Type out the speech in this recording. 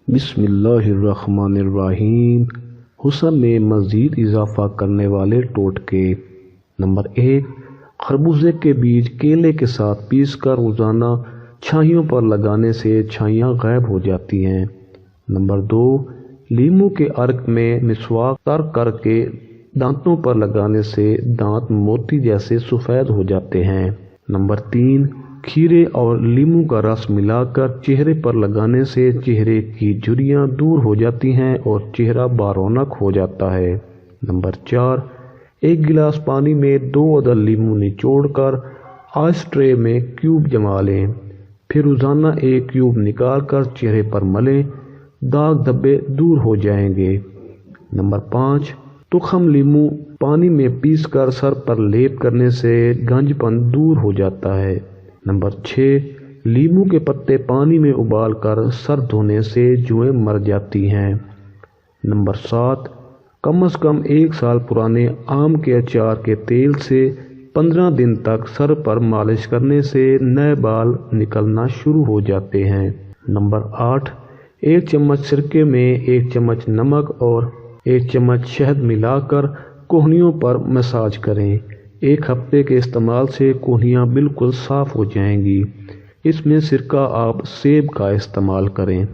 بسم اللہ الرحمن الرحیم۔ حسن میں مزید اضافہ کرنے والے ٹوٹکے۔ نمبر 1، خربوزے کے بیج کیلے کے ساتھ پیس کر روزانہ چھائیوں پر لگانے سے چھائیاں غائب ہو جاتی ہیں۔ نمبر 2، لیموں کے عرق میں مسواک تر کر کے دانتوں پر لگانے سے دانت موتی جیسے سفید ہو جاتے ہیں۔ نمبر 3، کھیرے اور لیموں کا رس ملا کر چہرے پر لگانے سے چہرے کی جھریاں دور ہو جاتی ہیں اور چہرہ بارونق ہو جاتا ہے۔ نمبر 4، ایک گلاس پانی میں 2 عدد لیموں نچوڑ کر آئس ٹرے میں کیوب جما لیں، پھر روزانہ ایک کیوب نکال کر چہرے پر ملیں، داغ دھبے دور ہو جائیں گے۔ نمبر 5، تخم لیموں پانی میں پیس کر سر پر لیپ کرنے سے گنج پن دور ہو جاتا ہے۔ نمبر 6، لیموں کے پتے پانی میں ابال کر سر دھونے سے جوئیں مر جاتی ہیں۔ نمبر 7، کم از کم 1 سال پرانے آم کے اچار کے تیل سے 15 دن تک سر پر مالش کرنے سے نئے بال نکلنا شروع ہو جاتے ہیں۔ نمبر 8، 1 چمچ سرکے میں 1 چمچ نمک اور 1 چمچ شہد ملا کر کونیوں پر مساج کریں۔ 1 ہفتے کے استعمال سے کونیاں بالکل صاف ہو جائیں گی۔ اس میں سرکہ آپ سیب کا استعمال کریں۔